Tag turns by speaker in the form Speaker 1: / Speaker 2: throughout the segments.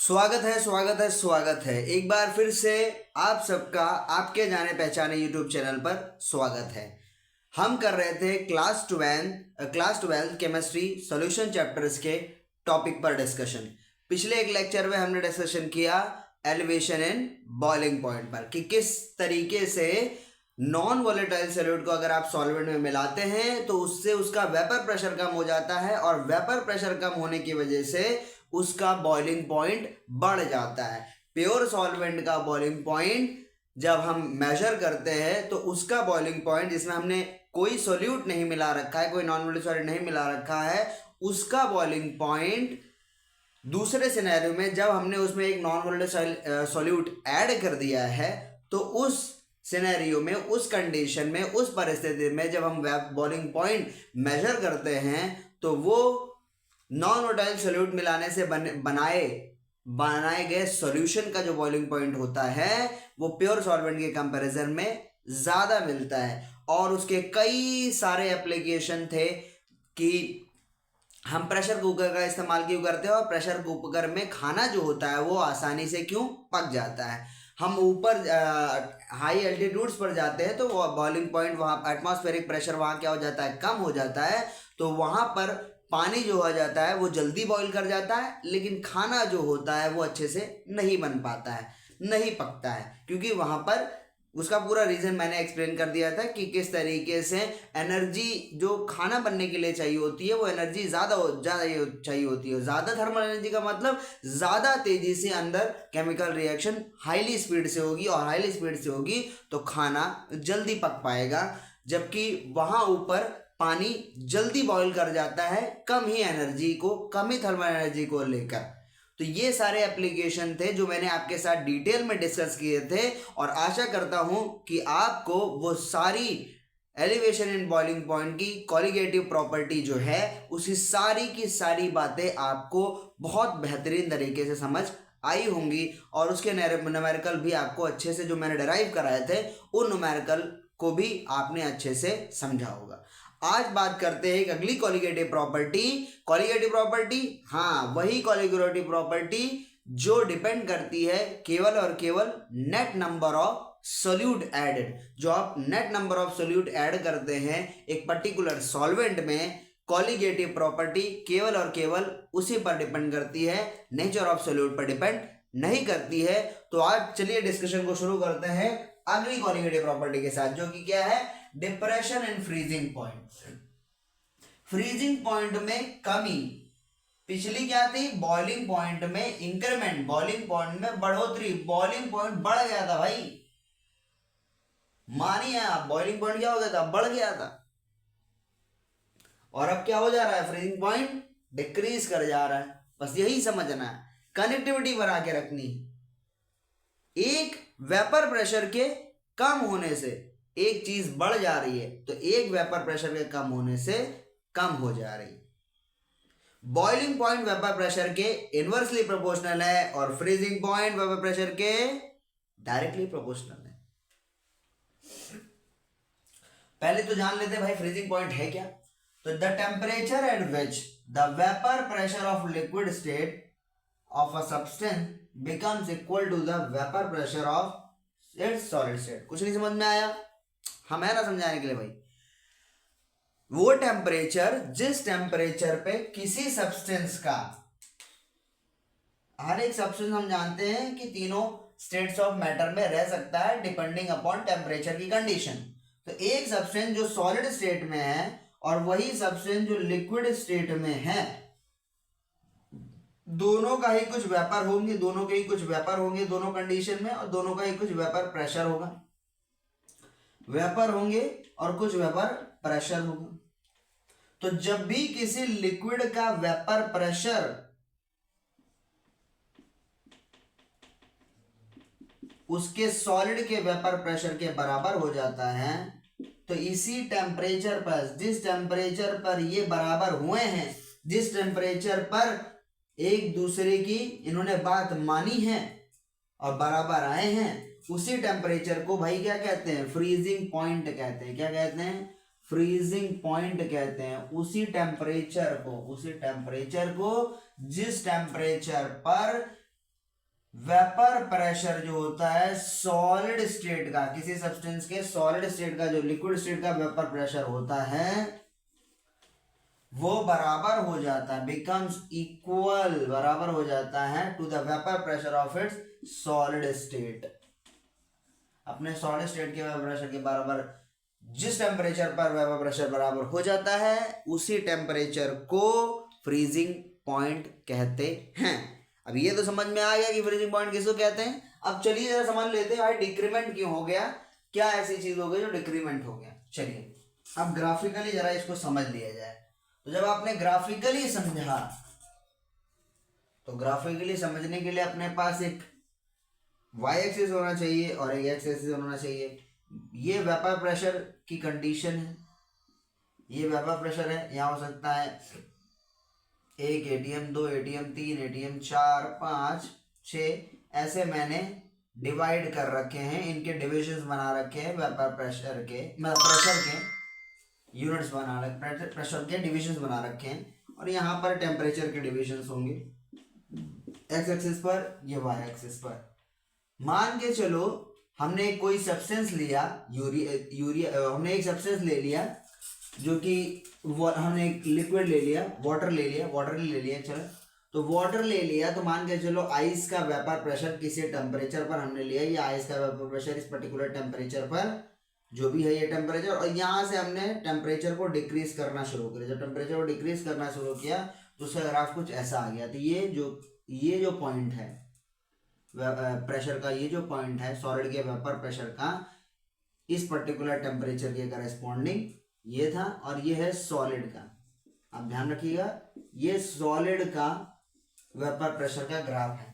Speaker 1: स्वागत है एक बार फिर से आप सबका आपके जाने पहचाने यूट्यूब चैनल पर स्वागत है। हम कर रहे थे क्लास 12 केमिस्ट्री सॉल्यूशन चैप्टर्स के टॉपिक पर डिस्कशन। पिछले एक लेक्चर में हमने डिस्कशन किया एलिवेशन इन बॉइलिंग पॉइंट पर कि किस तरीके से नॉन वोलेटाइल सॉल्यूट को अगर आप सॉल्वेंट में मिलाते हैं तो उससे उसका वेपर प्रेशर कम हो जाता है और वेपर प्रेशर कम होने की वजह से उसका बॉइलिंग पॉइंट बढ़ जाता है। प्योर सॉल्वेंट का बॉइलिंग पॉइंट जब हम मेजर करते हैं तो उसका बॉइलिंग पॉइंट जिसमें हमने कोई सॉल्यूट नहीं मिला रखा है, कोई नॉन वोलेटाइल सॉल्यूट नहीं मिला रखा है, उसका बॉइलिंग पॉइंट दूसरे सिनेरियो में जब हमने उसमें एक नॉन वोलेटाइल सॉल्यूट ऐड कर दिया है तो उस सिनेरियो में, उस कंडीशन में, उस परिस्थिति में जब हम बॉइलिंग पॉइंट मेजर करते हैं तो वो नॉन वोलेटाइल सॉल्यूट मिलाने से बनाए गए सॉल्यूशन का जो बॉइलिंग पॉइंट होता है वो प्योर सॉल्वेंट के कंपैरिजन में ज़्यादा मिलता है। और उसके कई सारे एप्लीकेशन थे कि हम प्रेशर कुकर का इस्तेमाल क्यों करते हैं और प्रेशर कुकर में खाना जो होता है वो आसानी से क्यों पक जाता है। हम ऊपर हाई एल्टीट्यूड्स पर जाते हैं तो बॉइलिंग पॉइंट वहाँ एटमॉस्फेरिक प्रेशर वहाँ क्या हो जाता है, कम हो जाता है, तो वहाँ पर पानी जो हो जाता है वो जल्दी बॉईल कर जाता है, लेकिन खाना जो होता है वो अच्छे से नहीं बन पाता है, नहीं पकता है, क्योंकि वहाँ पर उसका पूरा रीज़न मैंने एक्सप्लेन कर दिया था कि किस तरीके से एनर्जी जो खाना बनने के लिए चाहिए होती है वो एनर्जी ज़्यादा चाहिए होती है। ज़्यादा थर्मल एनर्जी का मतलब ज़्यादा तेज़ी से अंदर केमिकल रिएक्शन हाईली स्पीड से होगी और हाईली स्पीड से होगी तो खाना जल्दी पक पाएगा, जबकि वहाँ ऊपर पानी जल्दी बॉईल कर जाता है कम ही थर्मल एनर्जी को लेकर। तो ये सारे एप्लीकेशन थे जो मैंने आपके साथ डिटेल में डिस्कस किए थे और आशा करता हूं कि आपको वो सारी एलिवेशन इन बॉइलिंग पॉइंट की कॉलिगेटिव प्रॉपर्टी जो है उसी सारी की सारी बातें आपको बहुत बेहतरीन तरीके से समझ आई होंगी और उसके न्यूमेरिकल भी आपको अच्छे से जो मैंने डिराइव कराए थे उन न्यूमेरिकल को भी आपने अच्छे से समझा होगा। आज बात करते हैं एक अगली कॉलिगेटिव प्रॉपर्टी। हाँ, वही कॉलिगेटिव प्रॉपर्टी जो डिपेंड करती है केवल और केवल net number of solute added. जो आप net number of solute add करते हैं एक पर्टिकुलर सॉल्वेंट में, कॉलिगेटिव प्रॉपर्टी केवल और केवल उसी पर डिपेंड करती है, नेचर ऑफ सोल्यूट पर डिपेंड नहीं करती है। तो आज चलिए डिस्कशन को शुरू करते हैं अगली कॉलिगेटिव प्रॉपर्टी के साथ, जो कि क्या है, depression in freezing point. Freezing point में कमी, पिछली क्या थी, बॉइलिंग पॉइंट में इंक्रीमेंट, बॉइलिंग पॉइंट में बढ़ोतरी, बॉइलिंग पॉइंट बढ़ गया था भाई, मानिए आप, बॉइलिंग पॉइंट क्या हो गया था, बढ़ गया था, और अब क्या हो जा रहा है, फ्रीजिंग पॉइंट डिक्रीज कर जा रहा है। बस यही समझना है, कनेक्टिविटी बना के रखनी। एक वेपर प्रेशर के कम होने से एक चीज बढ़ जा रही है तो एक वेपर प्रेशर के कम होने से कम हो जा रही है। बॉइलिंग पॉइंट वेपर प्रेशर के इनवर्सली प्रोपोर्शनल है और फ्रीजिंग पॉइंट वेपर प्रेशर के डायरेक्टली प्रोपोर्शनल है। पहले तो जान लेते भाई फ्रीजिंग पॉइंट है क्या। तो the temperature at which the vapour pressure of liquid state of a substance becomes equal to the vapor pressure of its solid state। कुछ नहीं समझ में आया, हम है ना समझाने के लिए भाई। वो टेम्परेचर जिस टेम्परेचर पे किसी सब्सटेंस का, हर एक सब्सटेंस हम जानते हैं कि तीनों स्टेट्स ऑफ मैटर में रह सकता है डिपेंडिंग अपॉन टेम्परेचर की कंडीशन। तो एक सब्सटेंस जो सॉलिड स्टेट में है और वही सब्सटेंस जो लिक्विड स्टेट में है, दोनों का ही कुछ वेपर होंगे, दोनों कंडीशन में, और दोनों का ही कुछ वेपर प्रेशर होगा, वेपर होंगे और कुछ वेपर प्रेशर होगा। तो जब भी किसी लिक्विड का वेपर प्रेशर उसके सॉलिड के वेपर प्रेशर के बराबर हो जाता है तो इसी टेम्परेचर पर, जिस टेम्परेचर पर ये बराबर हुए हैं, जिस टेम्परेचर पर एक दूसरे की इन्होंने बात मानी है और बराबर आए हैं, उसी टेम्परेचर को भाई क्या कहते हैं, फ्रीजिंग पॉइंट कहते हैं। क्या कहते हैं, फ्रीजिंग पॉइंट कहते हैं। उसी टेम्परेचर को जिस टेम्परेचर पर वेपर प्रेशर जो होता है सॉलिड स्टेट का, किसी सब्सटेंस के सॉलिड स्टेट का, जो लिक्विड स्टेट का वेपर प्रेशर होता है वो बराबर हो जाता है, बिकम्स इक्वल, बराबर हो जाता है to the vapour pressure of its solid state. अपने सॉलिड स्टेट के वेपर प्रेशर के बराबर जिस टेम्परेचर पर वेपर प्रेशर बराबर हो जाता है उसी टेम्परेचर को फ्रीजिंग पॉइंट कहते हैं। अब ये तो समझ में आ गया कि फ्रीजिंग पॉइंट किसको कहते हैं। अब चलिए जरा समझ लेते हैं भाई डिक्रीमेंट क्यों हो गया, क्या ऐसी चीज हो गई जो डिक्रीमेंट हो गया। चलिए अब ग्राफिकली जरा इसको समझ लिया जाए। तो जब आपने ग्राफिकली समझा तो ग्राफिकली समझने के लिए अपने पास एक वाई एक्सिस होना चाहिए और एक एक्स एक्सिस होना चाहिए। ये वेपर प्रेशर की कंडीशन है, ये वेपर प्रेशर है। यहाँ हो सकता है 1 ATM, 2 ATM, 3 ATM, 4, 5, 6, ऐसे मैंने डिवाइड कर रखे हैं, इनके डिविजन्स बना रखे हैं वेपर प्रेशर के, प्रेशर के यूनिट्स बना रखे, प्रेशर के डिविजन्स बना रखे हैं। और यहाँ पर टेम्परेचर के डिविजन्स होंगे एक्स एक्सिस पर, ये वाई एक्सिस पर। मान के चलो हमने कोई सब्सटेंस लिया, यूरिया हमने एक सब्सटेंस ले लिया जो कि हमने एक लिक्विड ले लिया, वाटर ले लिया, चलो तो वाटर ले लिया। तो मान के चलो आइस का वेपर प्रेशर किसी टेम्परेचर पर हमने लिया, ये आइस का वेपर प्रेशर इस पर्टिकुलर टेम्परेचर पर जो भी है ये टेम्परेचर, और यहाँ से हमने टेम्परेचर को डिक्रीज करना शुरू किया। जब टेम्परेचर को डिक्रीज करना शुरू किया तो उसका ग्राफ कुछ ऐसा आ गया। तो ये जो पॉइंट है प्रेशर का, ये जो पॉइंट है सॉलिड के वेपर प्रेशर का इस पर्टिकुलर टेम्परेचर के करस्पॉन्डिंग ये था, और ये है सॉलिड का। आप ध्यान रखिएगा ये सॉलिड का वेपर प्रेशर का ग्राफ है।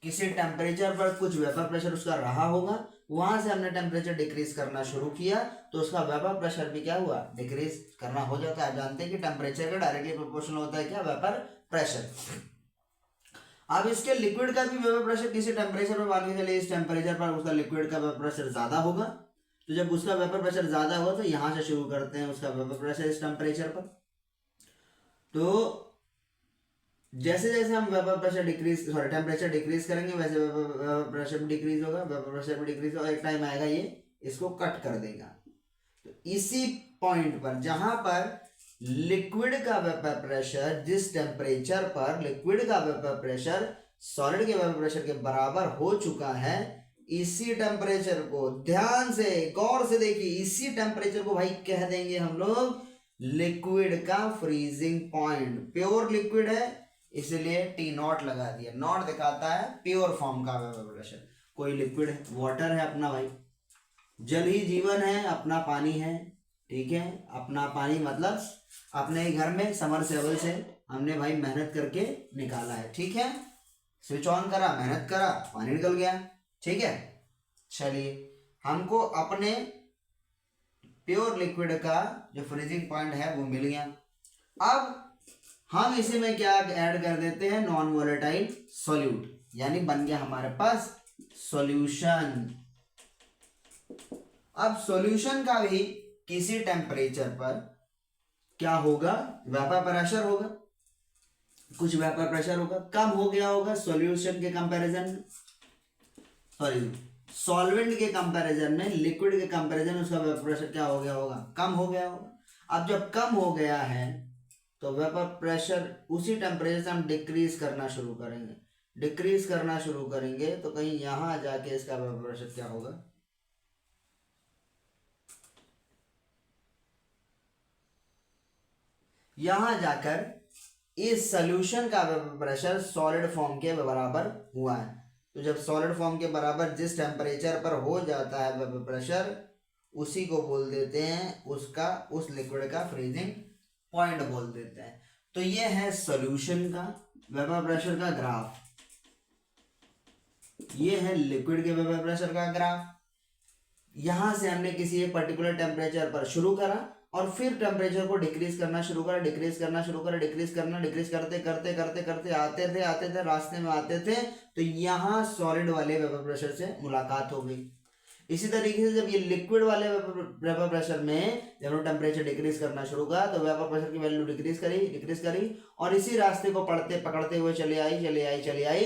Speaker 1: किसी टेम्परेचर पर कुछ वेपर प्रेशर उसका रहा होगा, वहां से हमने टेम्परेचर डिक्रीज करना शुरू किया तो उसका वेपर प्रेशर भी क्या हुआ, डिक्रीज करना हो जाता है। आप जानते हैं कि टेम्परेचर का डायरेक्टली प्रोपोर्शनल होता है क्या, वेपर प्रेशर। अब इसके लिक्विड का भी वेपर प्रेशर किसी टेम्परेचर पर मान के चलिए इस टेम्परेचर पर उसका लिक्विड का वेपर प्रेशर ज्यादा होगा। तो जब उसका वेपर प्रेशर ज्यादा हो तो यहां से शुरू करते हैं उसका वेपर प्रेशर इस टेम्परेचर पर। तो जैसे जैसे हम वेपर प्रेशर टेम्परेचर डिक्रीज करेंगे वैसे वेपर प्रेशर भी डिक्रीज होगा, वेपर प्रेशर भी डिक्रीज होगा। एक टाइम आएगा ये इसको कट कर देगा। तो इसी पॉइंट पर जहां पर लिक्विड का वेपर प्रेशर, जिस टेम्परेचर पर लिक्विड का वेपर प्रेशर सॉलिड के वेपर प्रेशर के बराबर हो चुका है, इसी टेम्परेचर को ध्यान से गौर से देखिए, इसी टेम्परेचर को भाई कह देंगे हम लोग लिक्विड का फ्रीजिंग पॉइंट। प्योर लिक्विड है इसलिए T0 लगा दिया, नॉट दिखाता है प्योर फॉर्म का वेपर प्रेशर। कोई लिक्विड है, वाटर है अपना भाई, जल ही जीवन है, अपना पानी है, ठीक है। अपना पानी मतलब अपने घर में समरसेबल से हमने भाई मेहनत करके निकाला है, ठीक है। स्विच ऑन करा, मेहनत करा, पानी निकल गया, ठीक है। चलिए हमको अपने प्योर लिक्विड का जो फ्रीजिंग पॉइंट है वो मिल गया। अब हम इसी में क्या ऐड कर देते हैं, नॉन वोलेटाइल सॉल्यूट, यानी बन गया हमारे पास सॉल्यूशन। अब सॉल्यूशन का भी किसी टेम्परेचर पर क्या होगा, वेपर प्रेशर होगा, कुछ वेपर प्रेशर होगा, कम हो गया होगा सॉल्यूशन के कंपैरिजन में, सॉरी सॉल्वेंट के कंपैरिजन में, लिक्विड के कंपैरिजन में उसका वेपर प्रेशर क्या हो गया होगा, कम हो गया होगा। अब जब कम हो गया है तो वेपर प्रेशर उसी टेम्परेचर से हम डिक्रीज करना शुरू करेंगे, डिक्रीज करना शुरू करेंगे तो कहीं यहां जाके इसका वेपर प्रेशर क्या होगा, यहां जाकर इस सॉल्यूशन का वेपर प्रेशर सॉलिड फॉर्म के बराबर हुआ है। तो जब सॉलिड फॉर्म के बराबर जिस टेम्परेचर पर हो जाता है वेपर प्रेशर, उसी को बोल देते हैं उसका, उस लिक्विड का फ्रीजिंग पॉइंट बोल देते हैं। तो ये है सॉल्यूशन का वेपर प्रेशर का ग्राफ, ये है लिक्विड के वेपर प्रेशर का ग्राफ। यहां से हमने किसी एक पर्टिकुलर टेम्परेचर पर शुरू करा और फिर टेम्परेचर को डिक्रीज करना शुरू करा, डिक्रीज करते करते आते थे रास्ते में आते थे तो यहाँ सॉलिड वाले वेपर प्रेशर से मुलाकात हो गई। इसी तरीके से जब ये लिक्विड वाले वेपर प्रेशर में जब टेम्परेचर डिक्रीज करना शुरू करा तो वेपर प्रेशर की वैल्यू डिक्रीज करी और इसी रास्ते को पकड़ते हुए चले आई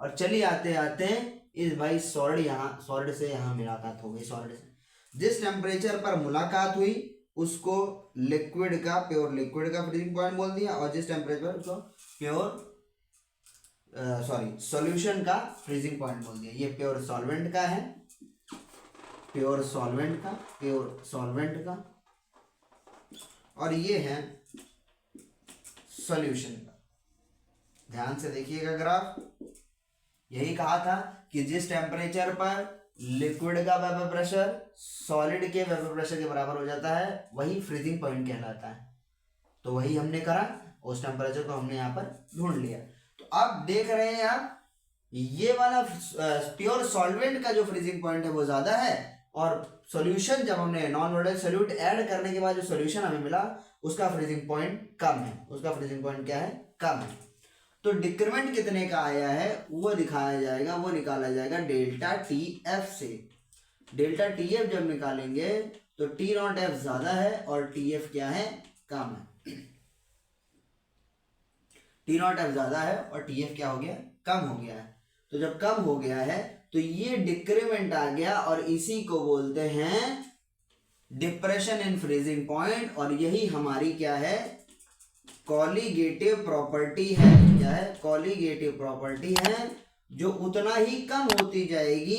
Speaker 1: और चली आते आते इस भाई सॉलिड यहाँ, सॉलिड से यहाँ मुलाकात हो गई। सॉलिड से जिस टेम्परेचर पर मुलाकात हुई उसको लिक्विड का, प्योर लिक्विड का फ्रीजिंग पॉइंट बोल दिया, और जिस टेम्परेचर पर उसको प्योर सॉल्यूशन का फ्रीजिंग पॉइंट बोल दिया। ये प्योर सॉल्वेंट का है, प्योर सॉल्वेंट का, प्योर सॉल्वेंट का, और ये है सॉल्यूशन का। ध्यान से देखिएगा ग्राफ, यही कहा था कि जिस टेम्परेचर पर लिक्विड का वेपर प्रेशर सॉलिड के वेपर प्रेशर के बराबर हो जाता है वही फ्रीजिंग पॉइंट कहलाता है। तो वही हमने करा, उस टेम्परेचर को हमने यहाँ पर ढूंढ लिया। तो आप देख रहे हैं आप, ये वाला प्योर सॉल्वेंट का जो फ्रीजिंग पॉइंट है वो ज्यादा है, और सॉल्यूशन जब हमने नॉन वोलेटाइल सॉल्यूट ऐड करने के बाद जो सॉल्यूशन हमें मिला उसका फ्रीजिंग पॉइंट कम है। उसका फ्रीजिंग पॉइंट क्या है? कम है। तो डिक्रीमेंट कितने का आया है वो दिखाया जाएगा, वो निकाला जाएगा डेल्टा टी एफ से। डेल्टा टी एफ जब निकालेंगे तो टी नॉट एफ ज्यादा है और टी एफ क्या है? कम है। टी नॉट एफ ज्यादा है और टी एफ क्या हो गया? कम हो गया है। तो जब कम हो गया है तो ये डिक्रीमेंट आ गया, और इसी को बोलते हैं डिप्रेशन इन फ्रीजिंग पॉइंट, और यही हमारी क्या है? कॉलिगेटिव प्रॉपर्टी है। क्या है? कॉलिगेटिव प्रॉपर्टी है, जो उतना ही कम होती जाएगी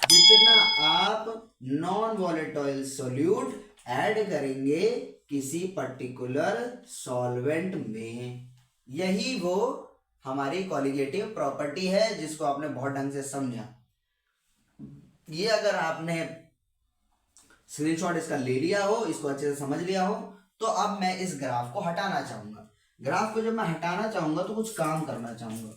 Speaker 1: जितना आप नॉन वॉलेटाइल सॉल्यूट ऐड करेंगे किसी पर्टिकुलर सॉल्वेंट में। यही वो हमारी कॉलिगेटिव प्रॉपर्टी है जिसको आपने बहुत ढंग से समझा। ये अगर आपने स्क्रीनशॉट इसका ले लिया हो, इसको अच्छे से समझ लिया हो, तो अब मैं इस ग्राफ को हटाना चाहूंगा। ग्राफ को जब मैं हटाना चाहूंगा तो कुछ काम करना चाहूंगा।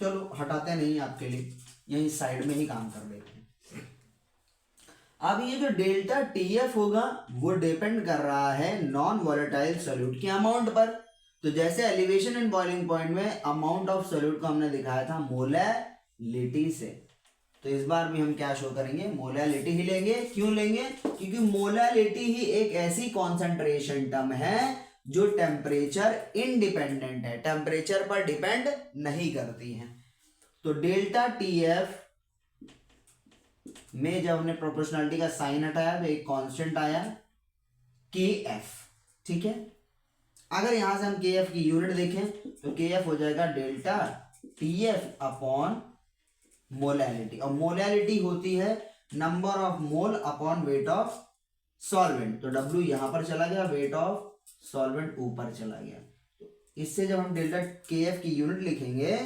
Speaker 1: चलो हटाते नहीं, आपके लिए यही साइड में ही काम कर देते हैं। अब ये जो डेल्टा टीएफ होगा वो डिपेंड कर रहा है नॉन वॉलेटाइल सॉल्यूट के अमाउंट पर। तो जैसे एलिवेशन एंड बॉइलिंग पॉइंट में अमाउंट ऑफ सॉल्यूट को हमने दिखाया था मोलैलिटी से, तो इस बार भी हम क्या शो करेंगे? मोलैलिटी ही लेंगे। क्यों लेंगे? क्योंकि मोलैलिटी ही एक ऐसी कॉन्सेंट्रेशन टर्म है जो टेम्परेचर इंडिपेंडेंट है, टेम्परेचर पर डिपेंड नहीं करती है। तो डेल्टा टीएफ में जब हमने प्रोपोर्शनलिटी का साइन हटाया तो एक कांस्टेंट आया के एफ। ठीक है, अगर यहां से हम के एफ की यूनिट देखें तो के एफ हो जाएगा डेल्टा टीएफ अपॉन मोलैलिटी, और मोलैलिटी होती है number of mole upon weight of solvent. तो W यहां पर चला गया, वेट ऑफ सॉल्वेंट ऊपर चला गया। तो इससे जब हम डेल्टा के एफ की यूनिट लिखेंगे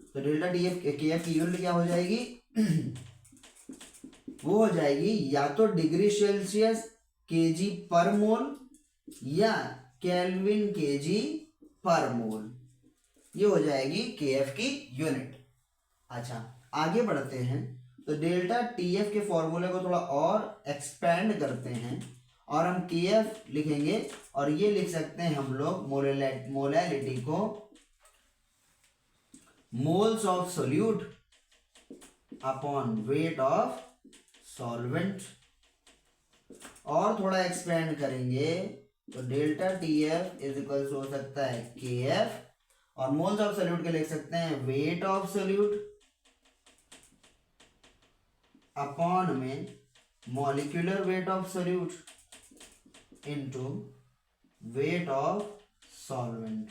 Speaker 1: तो डेल्टा टी एफ के एफ की यूनिट क्या हो जाएगी? वो हो जाएगी या तो डिग्री सेल्सियस केजी पर मोल या केल्विन केजी पर मोल। ये हो जाएगी के एफ की यूनिट। अच्छा, आगे बढ़ते हैं तो डेल्टा टी एफ के फॉर्मूले को थोड़ा और एक्सपेंड करते हैं, और हम के एफ लिखेंगे, और ये लिख सकते हैं हम लोग मोलैलिटी को moles of solute upon weight of solvent. और थोड़ा एक्सपेंड करेंगे तो delta T F is equal हो सकता है के एफ, और मोल्स ऑफ सोल्यूट के लिख सकते हैं वेट ऑफ सोल्यूट अपॉन में molecular weight of solute into wait of solvent.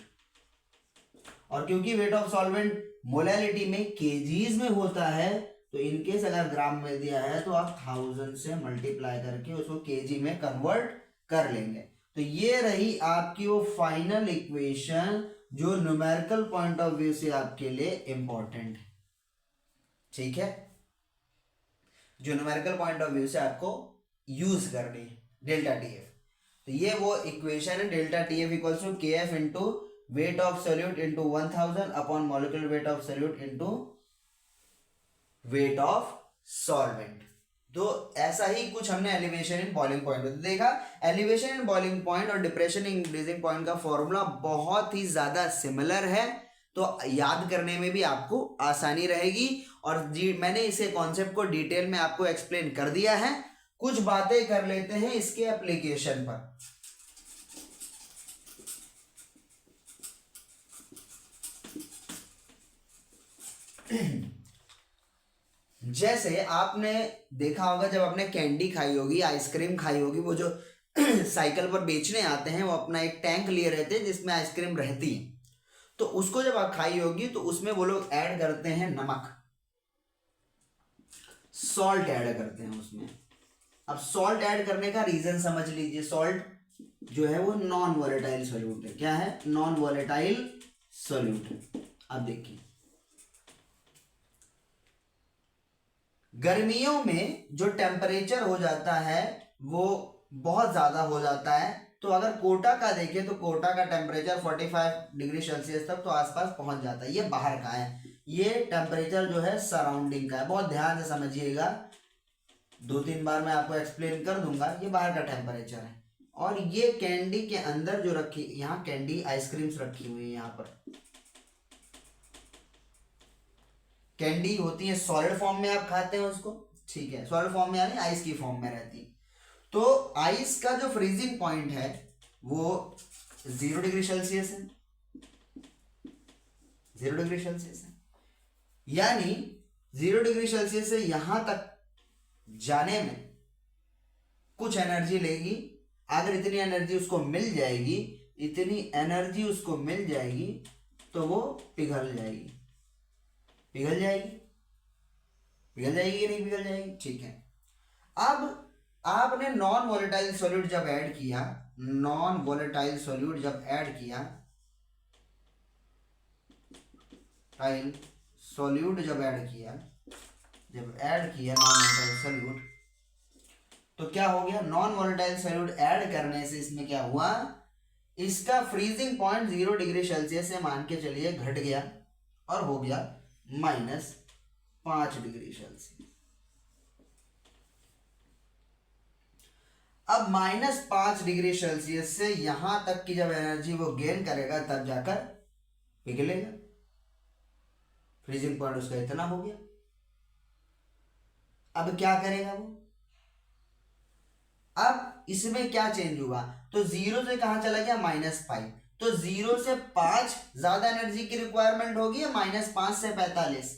Speaker 1: और क्योंकि वेट ऑफ सॉल्वेंट मोलैलिटी में केजीज में होता है, तो इनकेस अगर ग्राम में दिया है तो आप 1000 से मल्टीप्लाई करके उसको केजी में कन्वर्ट कर लेंगे। तो ये रही आपकी वो फाइनल इक्वेशन जो न्यूमेरिकल पॉइंट ऑफ व्यू से आपके लिए इंपॉर्टेंट है। ठीक है, जो न्यूमेरिकल पॉइंट ऑफ व्यू से आपको यूज करनी है डेल्टा टी एफ। तो ये वो इक्वेशन है, delta T F equals to K F into weight of solute into 1000 upon molecular weight of solute into weight of solvent. तो ऐसा ही कुछ हमने एलिवेशन इन बॉइलिंग पॉइंट में देखा। एलिवेशन इन बॉइलिंग पॉइंट और डिप्रेशन इन फ्रीजिंग पॉइंट का formula बहुत ही ज्यादा सिमिलर है, तो याद करने में भी आपको आसानी रहेगी। और मैंने इसे कॉन्सेप्ट को डिटेल में आपको एक्सप्लेन कर दिया है। कुछ बातें कर लेते हैं इसके एप्लीकेशन पर। जैसे आपने देखा होगा जब आपने कैंडी खाई होगी, आइसक्रीम खाई होगी, वो जो साइकिल पर बेचने आते हैं वो अपना एक टैंक लिए रहते हैं जिसमें आइसक्रीम रहती है, तो उसको जब आप खाई होगी तो उसमें वो लोग ऐड करते हैं नमक, सॉल्ट ऐड करते हैं उसमें। अब सॉल्ट ऐड करने का रीजन समझ लीजिए। सॉल्ट जो है वो नॉन वॉलेटाइल सॉल्यूट है। क्या है? नॉन वॉलेटाइल सॉल्यूट है। अब देखिए, गर्मियों में जो टेम्परेचर हो जाता है वो बहुत ज्यादा हो जाता है, तो अगर कोटा का देखें तो कोटा का टेम्परेचर 45 डिग्री सेल्सियस तक तो आसपास पहुंच जाता है। ये बाहर का है, ये टेम्परेचर जो है सराउंडिंग का है। बहुत ध्यान से समझिएगा, 2-3 बार मैं आपको एक्सप्लेन कर दूंगा। ये बाहर का टेम्परेचर है। और ये कैंडी के अंदर जो रखी, यहाँ कैंडी आइसक्रीम्स रखी हुई है, यहाँ पर कैंडी होती है सॉलिड फॉर्म में, आप खाते हैं उसको, ठीक है, सॉलिड फॉर्म में यानी आइस की फॉर्म में रहती है। तो आइस का जो फ्रीजिंग पॉइंट है वो 0 डिग्री सेल्सियस है, 0 डिग्री सेल्सियस है। यानी 0 डिग्री सेल्सियस से यहां तक जाने में कुछ एनर्जी लेगी। अगर इतनी एनर्जी उसको मिल जाएगी, इतनी एनर्जी उसको मिल जाएगी तो वो पिघल जाएगी। पिघल जाएगी, पिघल जाएगी कि नहीं पिघल जाएगी? ठीक है। अब आपने नॉन वॉलेटाइल सॉल्यूट जब ऐड किया, नॉन वॉलेटाइल सॉल्यूट जब ऐड किया, टाइल सॉल्यूट जब ऐड किया, जब ऐड किया नॉन वॉलेटाइल सॉल्यूट, तो क्या हो गया? नॉन वॉलेटाइल सॉल्यूट ऐड करने से इसमें क्या हुआ? इसका फ्रीजिंग पॉइंट 0 डिग्री सेल्सियस से मान के चलिए घट गया और हो गया -5 डिग्री सेल्सियस। अब -5 डिग्री सेल्सियस से यहां तक की जब एनर्जी वो गेन करेगा तब जाकर पिघलेगा। फ्रीजिंग पॉइंट उसका इतना हो गया। अब क्या करेगा वो? अब इसमें क्या चेंज हुआ? तो 0 से कहां चला गया? -5। तो 0 से 5 ज्यादा एनर्जी की रिक्वायरमेंट होगी या -5 से 45?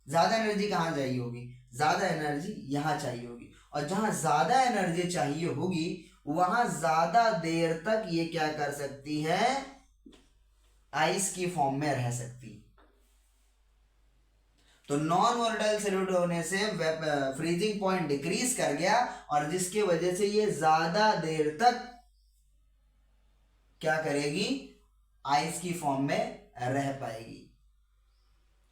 Speaker 1: ज्यादा एनर्जी कहां चाहिए होगी? ज्यादा एनर्जी यहां चाहिए होगी। और जहां ज्यादा एनर्जी चाहिए होगी वहां ज्यादा देर तक ये क्या कर सकती है? आइस की फॉर्म में रह सकती है। तो नॉन वोलेटाइल सॉल्यूट होने से फ्रीजिंग पॉइंट डिक्रीज कर गया और जिसकी वजह से ये ज्यादा देर तक क्या करेगी? आइस की फॉर्म में रह पाएगी।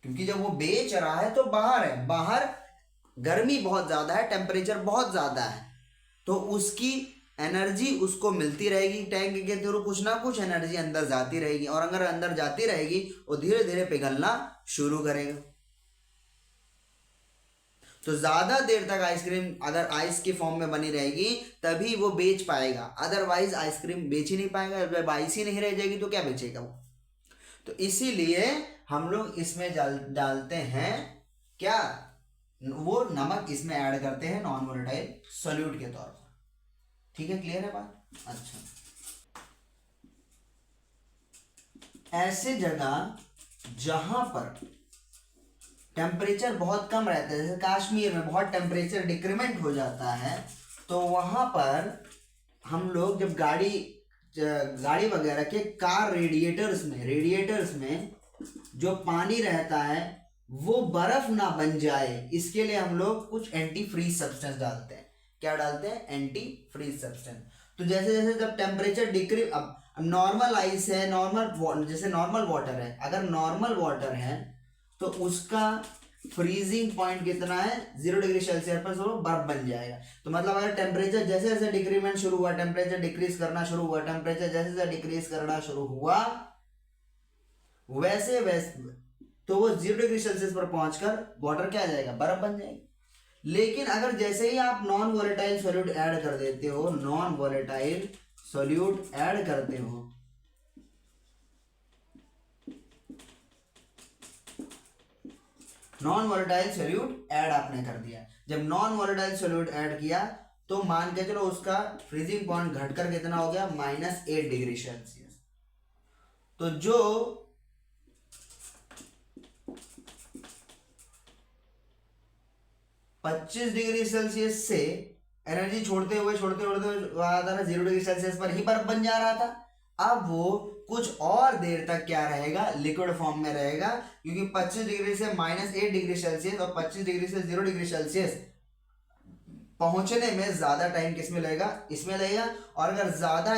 Speaker 1: क्योंकि जब वो बेच रहा है तो बाहर है, बाहर गर्मी बहुत ज्यादा है, टेम्परेचर बहुत ज्यादा है, तो उसकी एनर्जी उसको मिलती रहेगी। टैंक के थ्रू कुछ ना कुछ एनर्जी अंदर जाती रहेगी और अगर अंदर जाती रहेगी वो धीरे धीरे पिघलना शुरू करेगा। तो ज्यादा देर तक आइसक्रीम अगर आइस की फॉर्म में बनी रहेगी तभी वो बेच पाएगा, अदरवाइज आइसक्रीम बेच ही नहीं पाएगा। जब आइस ही नहीं रह जाएगी तो क्या बेचेगा वो? तो इसीलिए हम लोग इसमें डालते हैं क्या? वो नमक इसमें ऐड करते हैं नॉन वोलेटाइल सॉल्यूट के तौर पर। ठीक है, क्लियर है बात? अच्छा, ऐसे जगह जहां पर टेम्परेचर बहुत कम रहता है, जैसे कश्मीर में बहुत टेम्परेचर डिक्रीमेंट हो जाता है, तो वहां पर हम लोग जब गाड़ी वगैरह के कार रेडिएटर्स में जो पानी रहता है वो बर्फ ना बन जाए, इसके लिए हम लोग कुछ एंटी फ्रीज सब्सटेंस डालते हैं। क्या डालते हैं? Antifreeze substance. तो जैसे जैसे जब टेम्परेचर डिक्रीज, अब नॉर्मल आइस है, नॉर्मल जैसे नॉर्मल वाटर है, अगर नॉर्मल वाटर है तो उसका फ्रीजिंग पॉइंट कितना है? 0 डिग्री सेल्सियस पर वो बर्फ बन जाएगा। तो मतलब अगर टेम्परेचर जैसे जैसे डिक्रीमेंट शुरू हुआ, टेम्परेचर डिक्रीज करना शुरू हुआ, टेम्परेचर जैसे जैसे डिक्रीज करना शुरू हुआ, वैसे वैसे तो वो 0 डिग्री सेल्सियस पर पहुंचकर वाटर क्या आ जाएगा? बर्फ बन जाएगी। लेकिन अगर जैसे ही आप नॉन वोलेटाइल सॉल्यूट ऐड कर देते हो, नॉन वोलेटाइल सॉल्यूट ऐड करते हो, नॉन वोलेटाइल सॉल्यूट ऐड आपने कर दिया, जब नॉन वोलेटाइल सॉल्यूट ऐड किया तो मान के चलो उसका फ्रीजिंग पॉइंट घटकर कितना हो गया? -8 डिग्री सेल्सियस। तो जो 25 डिग्री सेल्सियस से एनर्जी छोड़ते हुए आ था ना 0 डिग्री सेल्सियस पर ही बर्फ बन जा रहा था। अब वो कुछ और देर तक क्या रहेगा, लिक्विड फॉर्म में रहेगा, क्योंकि 25 डिग्री से -8 डिग्री सेल्सियस और 25 डिग्री से 0 डिग्री सेल्सियस पहुंचने में ज्यादा टाइम किसमें लगेगा, इसमें लगेगा। और अगर ज्यादा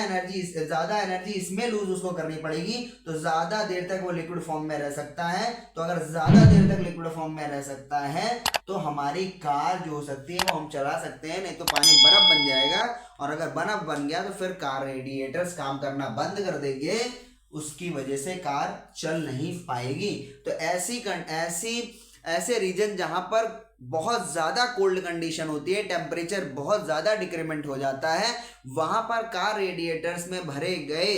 Speaker 1: एनर्जी इसमें लूज उसको करनी पड़ेगी तो ज्यादा देर तक वो लिक्विड फॉर्म में रह सकता है। तो अगर ज्यादा देर तक लिक्विड फॉर्म में रह सकता है तो हमारी कार जो हो सकती है वो हम चला सकते हैं, नहीं तो पानी बर्फ बन जाएगा। और अगर बर्फ बन गया तो फिर कार रेडिएटर्स काम करना बंद कर देंगे, उसकी वजह से कार चल नहीं पाएगी। तो ऐसे रीजन जहां पर बहुत ज्यादा कोल्ड कंडीशन होती है, टेम्परेचर बहुत ज्यादा डिक्रीमेंट हो जाता है, वहां पर कार रेडिएटर्स में भरे गए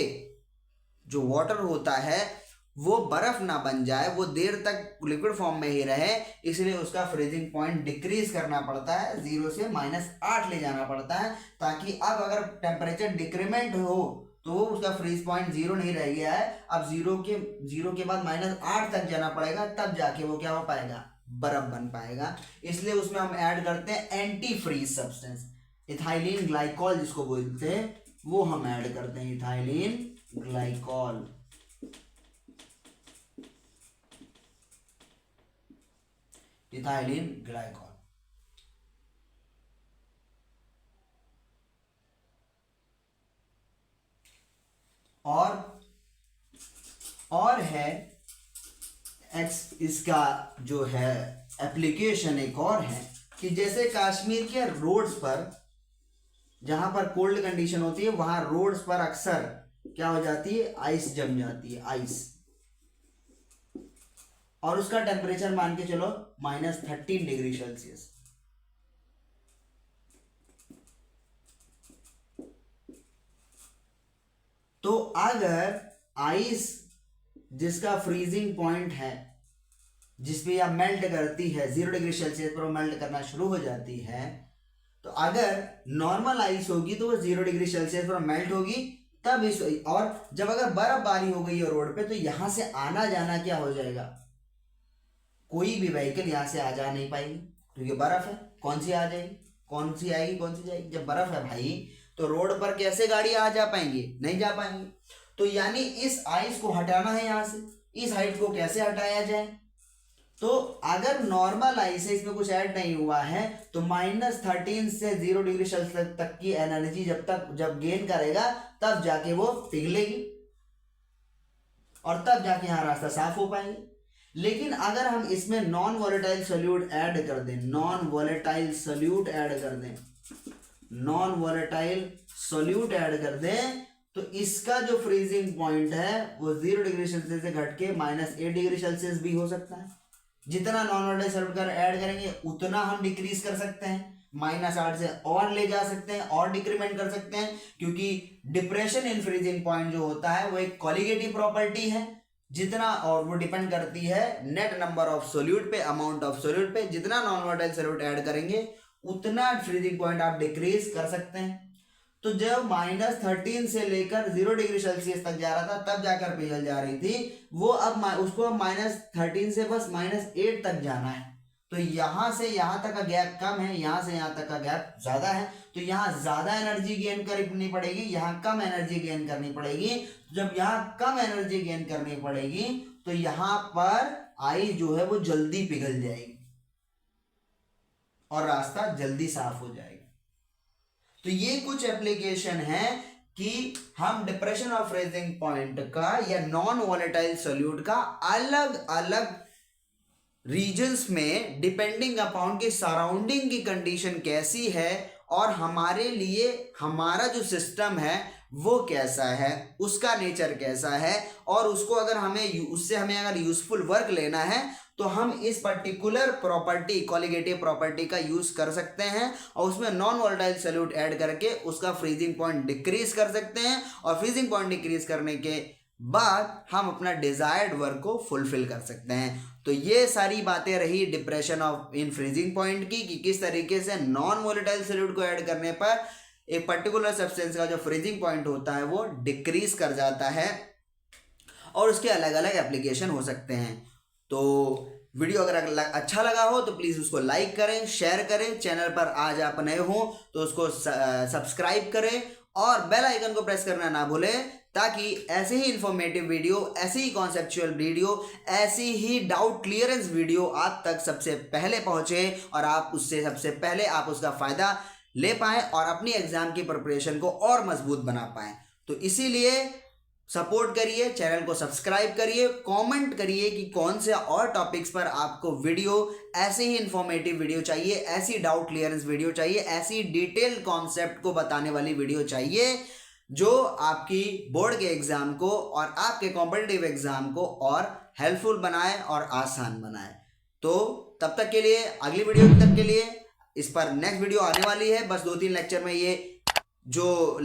Speaker 1: जो वाटर होता है वो बर्फ ना बन जाए, वो देर तक लिक्विड फॉर्म में ही रहे, इसलिए उसका फ्रीजिंग पॉइंट डिक्रीज करना पड़ता है, 0 से -8 ले जाना पड़ता है, ताकि अब अगर टेम्परेचर डिक्रीमेंट हो तो उसका फ्रीज पॉइंट 0 नहीं रह गया है, अब 0 के बाद -8 तक जाना पड़ेगा, तब जाके वो क्या हो पाएगा, बर्फ बन पाएगा। इसलिए उसमें हम ऐड करते हैं antifreeze substance, ethylene glycol जिसको बोलते हैं, वो हम ऐड करते हैं, इथाइलिन ग्लाइकॉल। इथाइलिन ग्लाइकॉल और है इसका जो है एप्लीकेशन एक और है कि जैसे कश्मीर के रोड्स पर जहां पर कोल्ड कंडीशन होती है वहां रोड्स पर अक्सर क्या हो जाती है, आइस जम जाती है, आइस, और उसका टेम्परेचर मान के चलो -13 डिग्री सेल्सियस। तो अगर आइस जिसका फ्रीजिंग पॉइंट है, जिसपे यह मेल्ट करती है 0 डिग्री सेल्सियस पर मेल्ट करना शुरू हो जाती है, तो अगर नॉर्मल आइस होगी तो वो 0 डिग्री सेल्सियस पर मेल्ट होगी, तब इस, और जब अगर बर्फबारी हो गई है रोड पे तो यहां से आना जाना क्या हो जाएगा, कोई भी व्हीकल यहां से आ जा नहीं पाएगी, क्योंकि बर्फ है, कौन सी आ जाएगी, कौन सी आएगी, कौन सी जाएगी, जब बर्फ है भाई तो रोड पर कैसे गाड़ी आ जा पाएंगी, नहीं जा पाएंगी। तो यानी इस आइस को हटाना है यहां से, इस हाइट को कैसे हटाया जाए, तो अगर नॉर्मल आइस है, इसमें कुछ ऐड नहीं हुआ है, तो -13 से 0 डिग्री सेल्सियस तक की एनर्जी जब गेन करेगा तब जाके वो पिघलेगी और तब जाके यहां रास्ता साफ हो पाएंगे। लेकिन अगर हम इसमें नॉन वॉलेटाइल सोल्यूट ऐड कर दें, नॉन वॉलेटाइल सोल्यूट ऐड कर दें, तो इसका जो फ्रीजिंग पॉइंट है वो 0 डिग्री सेल्सियस से घट के -8 डिग्री सेल्सियस भी हो सकता है। जितना नॉन वॉलेटाइल सोल्यूट ऐड करेंगे उतना हम डिक्रीज कर सकते हैं, -8 से और ले जा सकते हैं और डिक्रीमेंट कर सकते हैं, क्योंकि डिप्रेशन इन फ्रीजिंग पॉइंट जो होता है वो एक कॉलिगेटिव प्रॉपर्टी है, जितना, और वो डिपेंड करती है नेट नंबर ऑफ सोल्यूट पे, अमाउंट ऑफ सोल्यूट पे। जितना नॉन वॉलेटाइल सोल्यूट ऐड करेंगे उतना फ्रीजिंग पॉइंट आप डिक्रीज कर सकते हैं। तो जब -13 से लेकर 0 डिग्री सेल्सियस तक जा रहा था तब जाकर पिघल जा रही थी, वो अब उसको -13 से बस -8 तक जाना है, तो यहां से यहां तक का गैप कम है, यहां से यहां तक का गैप ज्यादा है, तो यहां ज्यादा एनर्जी गेन करनी पड़ेगी, यहां कम एनर्जी गेन करनी पड़ेगी। जब यहां कम एनर्जी गेन करनी पड़ेगी तो यहां पर आइस जो है वो जल्दी पिघल जाएगी और रास्ता जल्दी साफ हो जाएगा। तो ये कुछ एप्लीकेशन है कि हम डिप्रेशन ऑफ फ्रीजिंग पॉइंट का या नॉन वॉलेटाइल सोल्यूट का अलग अलग रीजन्स में डिपेंडिंग अपॉन के सराउंडिंग की कंडीशन कैसी है और हमारे लिए हमारा जो सिस्टम है वो कैसा है, उसका नेचर कैसा है, और उसको अगर उससे हमें अगर यूजफुल वर्क लेना है तो हम इस पर्टिकुलर प्रॉपर्टी, कॉलिगेटिव प्रॉपर्टी का यूज कर सकते हैं और उसमें नॉन वोलेटाइल सोल्यूट ऐड करके उसका फ्रीजिंग पॉइंट डिक्रीज कर सकते हैं, और फ्रीजिंग पॉइंट डिक्रीज करने के बाद हम अपना डिजायर्ड वर्क को फुलफिल कर सकते हैं। तो ये सारी बातें रही depression of in freezing point की, कि किस तरीके से नॉन वोलेटाइल सोल्यूट को ऐड करने पर एक पर्टिकुलर सब्सटेंस का जो फ्रीजिंग पॉइंट होता है वो डिक्रीज कर जाता है, और उसके अलग अलग एप्लीकेशन हो सकते हैं। तो वीडियो अगर अच्छा लगा हो तो प्लीज़ उसको लाइक करें, शेयर करें। चैनल पर आज आप नए हो तो उसको सब्सक्राइब करें और बेल आइकन को प्रेस करना ना भूलें, ताकि ऐसे ही इंफॉर्मेटिव वीडियो, ऐसे ही कॉन्सेप्चुअल वीडियो, ऐसी ही डाउट क्लियरेंस वीडियो आप तक सबसे पहले पहुंचे और आप उससे सबसे पहले आप उसका फ़ायदा ले पाएँ और अपनी एग्ज़ाम की प्रिपरेशन को और मजबूत बना पाएँ। तो इसीलिए सपोर्ट करिए, चैनल को सब्सक्राइब करिए, कमेंट करिए कि कौन से और टॉपिक्स पर आपको वीडियो, ऐसे ही इंफॉर्मेटिव वीडियो चाहिए, ऐसी डाउट क्लियरेंस वीडियो चाहिए, ऐसी डिटेल्ड कॉन्सेप्ट को बताने वाली वीडियो चाहिए जो आपकी बोर्ड के एग्जाम को और आपके कॉम्पिटिटिव एग्जाम को और हेल्पफुल बनाए और आसान बनाए। तो तब तक के लिए, अगली वीडियो तक के लिए, इस पर नेक्स्ट वीडियो आने वाली है। बस 2-3 लेक्चर में ये जो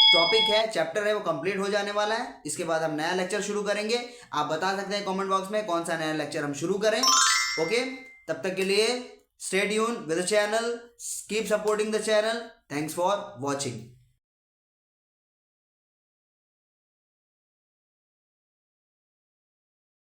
Speaker 1: टॉपिक है, चैप्टर है, वो कंप्लीट हो जाने वाला है। इसके बाद हम नया लेक्चर शुरू करेंगे। आप बता सकते हैं कमेंट बॉक्स में कौन सा नया लेक्चर हम शुरू करें। ओके, तब तक के लिए stay tuned with the channel, keep supporting the channel. Thanks for watching.